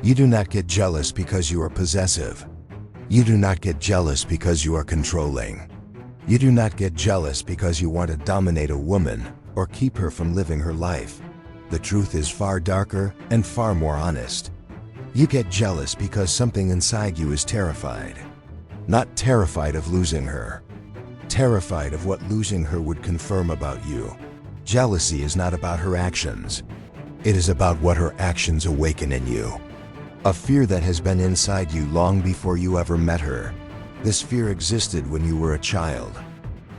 You do not get jealous because you are possessive. You do not get jealous because you are controlling. You do not get jealous because you want to dominate a woman or keep her from living her life. The truth is far darker and far more honest. You get jealous because something inside you is terrified. Not terrified of losing her. Terrified of what losing her would confirm about you. Jealousy is not about her actions. It is about what her actions awaken in you. A fear that has been inside you long before you ever met her. This fear existed when you were a child.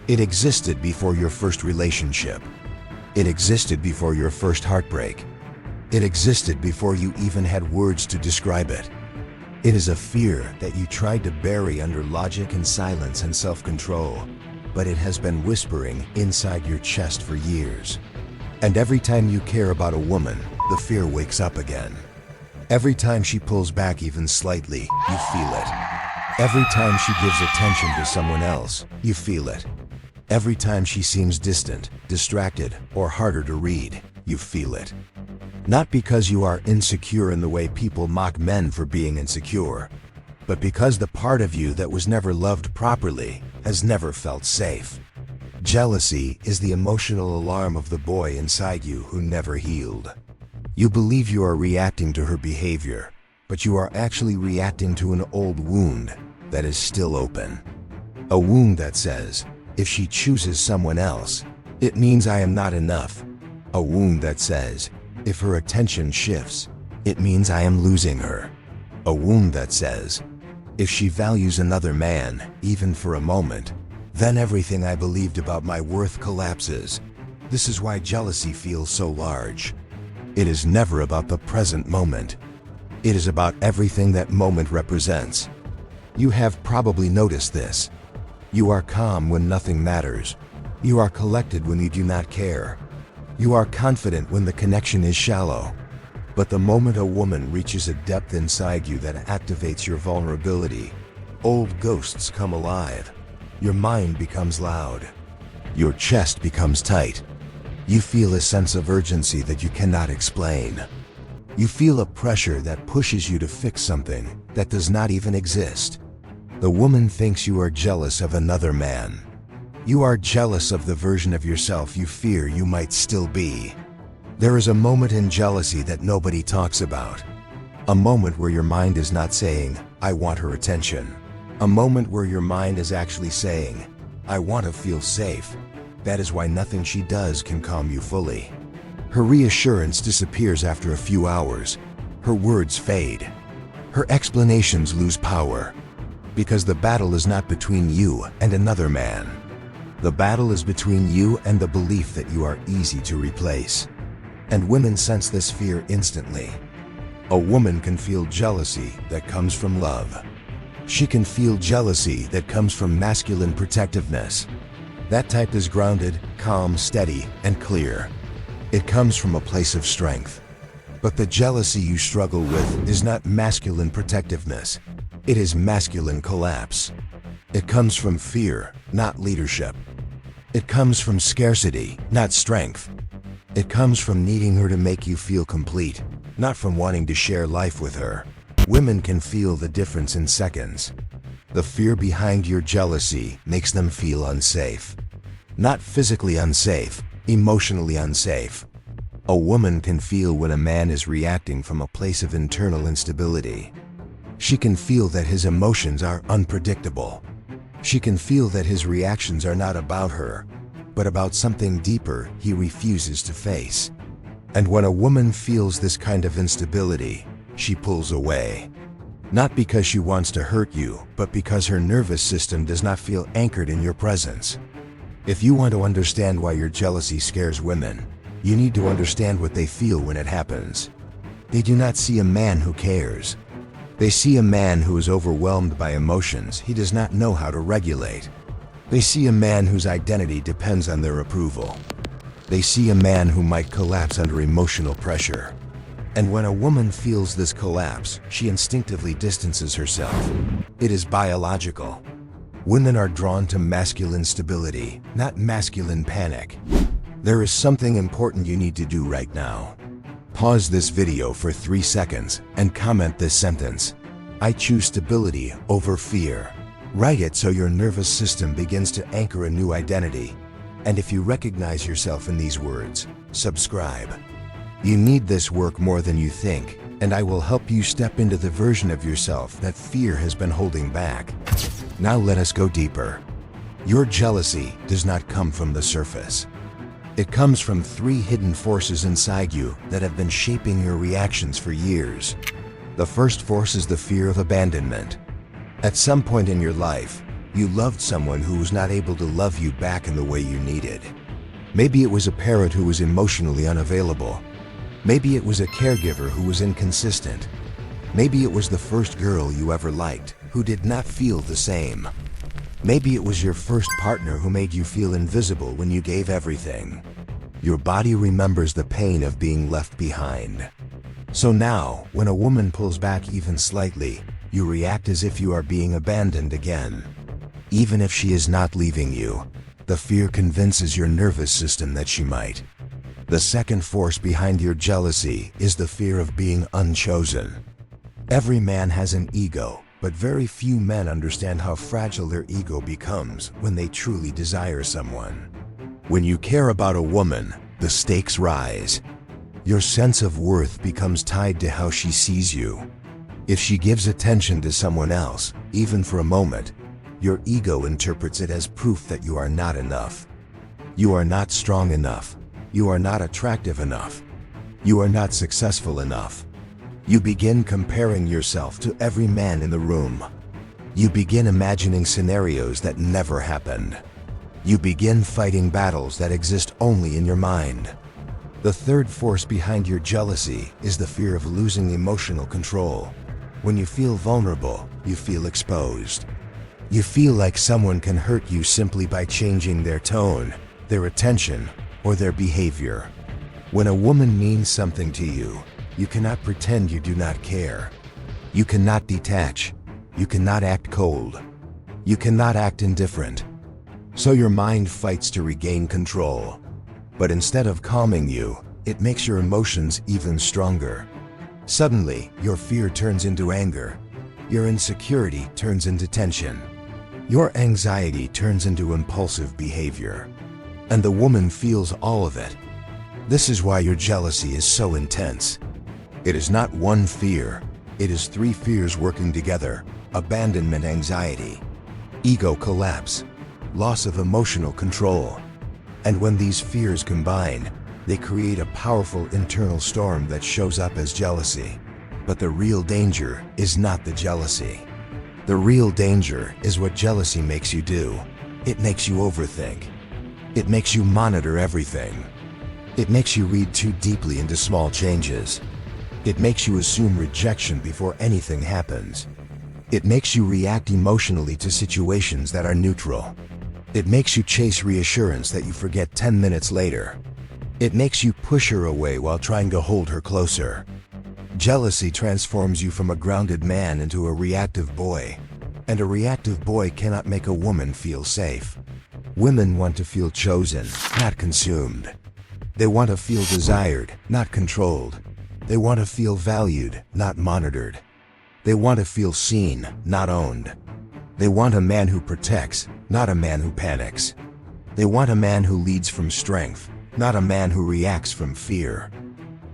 It existed before your first relationship. It existed before your first heartbreak. It existed before you even had words to describe it. It is a fear that you tried to bury under logic and silence and self-control, but it has been whispering inside your chest for years. And every time you care about a woman, the fear wakes up again. Every time she pulls back even slightly, you feel it. Every time she gives attention to someone else, you feel it. Every time she seems distant, distracted, or harder to read, you feel it. Not because you are insecure in the way people mock men for being insecure, but because the part of you that was never loved properly has never felt safe. Jealousy is the emotional alarm of the boy inside you who never healed. You believe you are reacting to her behavior, but you are actually reacting to an old wound that is still open. A wound that says, if she chooses someone else, it means I am not enough. A wound that says, if her attention shifts, it means I am losing her. A wound that says, if she values another man, even for a moment, then everything I believed about my worth collapses. This is why jealousy feels so large. It is never about the present moment. It is about everything that moment represents. You have probably noticed this. You are calm when nothing matters. You are collected when you do not care. You are confident when the connection is shallow. But the moment a woman reaches a depth inside you that activates your vulnerability, old ghosts come alive. Your mind becomes loud. Your chest becomes tight. You feel a sense of urgency that you cannot explain. You feel a pressure that pushes you to fix something that does not even exist. The woman thinks you are jealous of another man. You are jealous of the version of yourself you fear you might still be. There is a moment in jealousy that nobody talks about. A moment where your mind is not saying, I want her attention. A moment where your mind is actually saying, I want to feel safe. That is why nothing she does can calm you fully. Her reassurance disappears after a few hours. Her words fade. Her explanations lose power. Because the battle is not between you and another man. The battle is between you and the belief that you are easy to replace. And women sense this fear instantly. A woman can feel jealousy that comes from love. She can feel jealousy that comes from masculine protectiveness. That type is grounded, calm, steady, and clear. It comes from a place of strength. But the jealousy you struggle with is not masculine protectiveness. It is masculine collapse. It comes from fear, not leadership. It comes from scarcity, not strength. It comes from needing her to make you feel complete, not from wanting to share life with her. Women can feel the difference in seconds. The fear behind your jealousy makes them feel unsafe. Not physically unsafe, emotionally unsafe. A woman can feel when a man is reacting from a place of internal instability. She can feel that his emotions are unpredictable. She can feel that his reactions are not about her, but about something deeper he refuses to face. And when a woman feels this kind of instability, she pulls away. Not because she wants to hurt you, but because her nervous system does not feel anchored in your presence. If you want to understand why your jealousy scares women, you need to understand what they feel when it happens. They do not see a man who cares. They see a man who is overwhelmed by emotions he does not know how to regulate. They see a man whose identity depends on their approval. They see a man who might collapse under emotional pressure. And when a woman feels this collapse, she instinctively distances herself. It is biological. Women are drawn to masculine stability, not masculine panic. There is something important you need to do right now. Pause this video for 3 seconds and comment this sentence: I choose stability over fear. Write it so your nervous system begins to anchor a new identity. And if you recognize yourself in these words, subscribe. You need this work more than you think, and I will help you step into the version of yourself that fear has been holding back. Now let us go deeper. Your jealousy does not come from the surface. It comes from 3 hidden forces inside you that have been shaping your reactions for years. The first force is the fear of abandonment. At some point in your life, you loved someone who was not able to love you back in the way you needed. Maybe it was a parent who was emotionally unavailable. Maybe it was a caregiver who was inconsistent. Maybe it was the first girl you ever liked who did not feel the same. Maybe it was your first partner who made you feel invisible when you gave everything. Your body remembers the pain of being left behind. So now, when a woman pulls back even slightly, you react as if you are being abandoned again. Even if she is not leaving you, the fear convinces your nervous system that she might. The second force behind your jealousy is the fear of being unchosen. Every man has an ego, but very few men understand how fragile their ego becomes when they truly desire someone. When you care about a woman, the stakes rise. Your sense of worth becomes tied to how she sees you. If she gives attention to someone else, even for a moment, your ego interprets it as proof that you are not enough. You are not strong enough. You are not attractive enough. You are not successful enough. You begin comparing yourself to every man in the room. You begin imagining scenarios that never happened. You begin fighting battles that exist only in your mind. The third force behind your jealousy is the fear of losing emotional control. When you feel vulnerable, you feel exposed. You feel like someone can hurt you simply by changing their tone, their attention, or their behavior. When a woman means something to you, you cannot pretend you do not care. You cannot detach. You cannot act cold. You cannot act indifferent. So your mind fights to regain control. But instead of calming you, it makes your emotions even stronger. Suddenly, your fear turns into anger. Your insecurity turns into tension. Your anxiety turns into impulsive behavior. And the woman feels all of it. This is why your jealousy is so intense. It is not one fear. It is 3 fears working together: abandonment anxiety, ego collapse, loss of emotional control. And when these fears combine, they create a powerful internal storm that shows up as jealousy. But the real danger is not the jealousy. The real danger is what jealousy makes you do. It makes you overthink. It makes you monitor everything. It makes you read too deeply into small changes. It makes you assume rejection before anything happens. It makes you react emotionally to situations that are neutral. It makes you chase reassurance that you forget 10 minutes later. It makes you push her away while trying to hold her closer. Jealousy transforms you from a grounded man into a reactive boy. And a reactive boy cannot make a woman feel safe. Women want to feel chosen, not consumed. They want to feel desired, not controlled. They want to feel valued, not monitored. They want to feel seen, not owned. They want a man who protects, not a man who panics. They want a man who leads from strength, not a man who reacts from fear.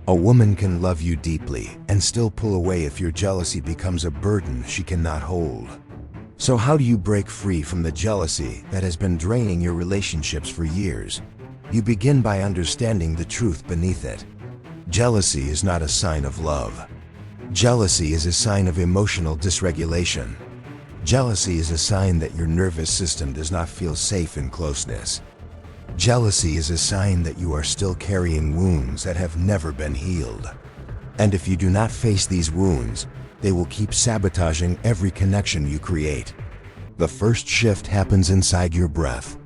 A woman can love you deeply and still pull away if your jealousy becomes a burden she cannot hold. So how do you break free from the jealousy that has been draining your relationships for years? You begin by understanding the truth beneath it. Jealousy is not a sign of love. Jealousy is a sign of emotional dysregulation. Jealousy is a sign that your nervous system does not feel safe in closeness. Jealousy is a sign that you are still carrying wounds that have never been healed. And if you do not face these wounds, they will keep sabotaging every connection you create. The first shift happens inside your breath.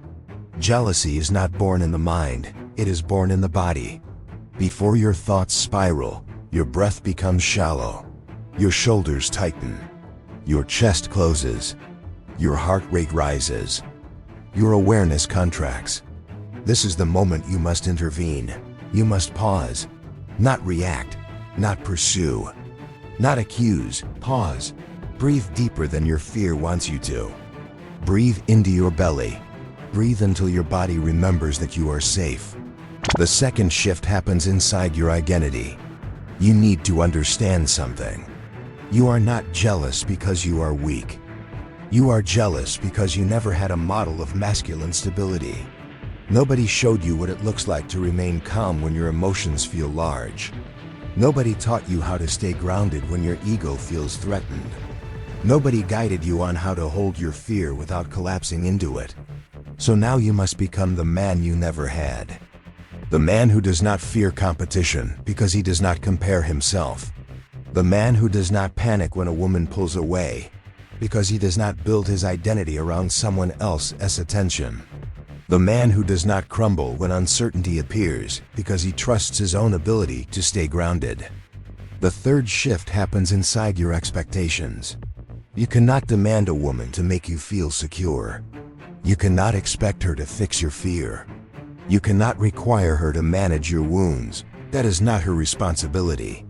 Jealousy is not born in the mind, it is born in the body. Before your thoughts spiral, your breath becomes shallow. Your shoulders tighten. Your chest closes. Your heart rate rises. Your awareness contracts. This is the moment you must intervene. You must pause. Not react, not pursue, not accuse. Pause. Breathe deeper than your fear wants you to. Breathe into your belly. Breathe until your body remembers that you are safe. The second shift happens inside your identity. You need to understand something. You are not jealous because you are weak. You are jealous because you never had a model of masculine stability. Nobody showed you what it looks like to remain calm when your emotions feel large. Nobody taught you how to stay grounded when your ego feels threatened. Nobody guided you on how to hold your fear without collapsing into it. So now you must become the man you never had. The man who does not fear competition because he does not compare himself. The man who does not panic when a woman pulls away because he does not build his identity around someone else's attention. The man who does not crumble when uncertainty appears because he trusts his own ability to stay grounded. The third shift happens inside your expectations. You cannot demand a woman to make you feel secure. You cannot expect her to fix your fear. You cannot require her to manage your wounds. That is not her responsibility.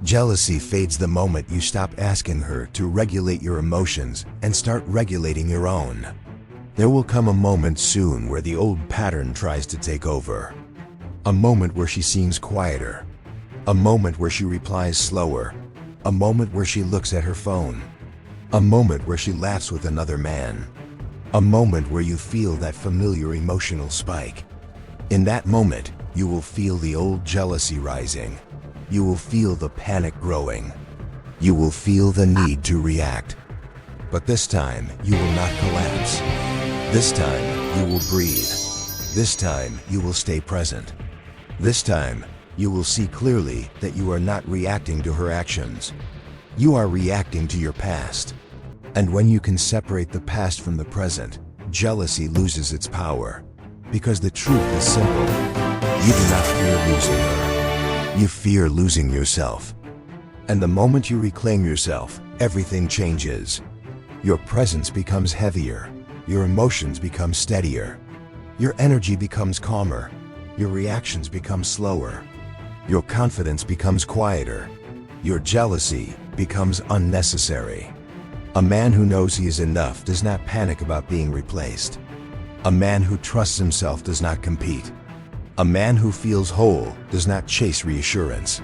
Jealousy fades the moment you stop asking her to regulate your emotions and start regulating your own. There will come a moment soon where the old pattern tries to take over. A moment where she seems quieter. A moment where she replies slower. A moment where she looks at her phone. A moment where she laughs with another man. A moment where you feel that familiar emotional spike. In that moment, you will feel the old jealousy rising. You will feel the panic growing. You will feel the need to react. But this time, you will not collapse. This time, you will breathe. This time, you will stay present. This time, you will see clearly that you are not reacting to her actions. You are reacting to your past. And when you can separate the past from the present, jealousy loses its power. Because the truth is simple. You do not fear losing her. You fear losing yourself. And the moment you reclaim yourself, everything changes. Your presence becomes heavier. Your emotions become steadier. Your energy becomes calmer. Your reactions become slower. Your confidence becomes quieter. Your jealousy becomes unnecessary. A man who knows he is enough does not panic about being replaced. A man who trusts himself does not compete. A man who feels whole does not chase reassurance.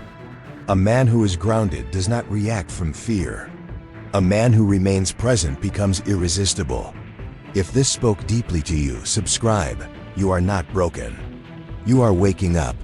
A man who is grounded does not react from fear. A man who remains present becomes irresistible. If this spoke deeply to you, subscribe. You are not broken. You are waking up.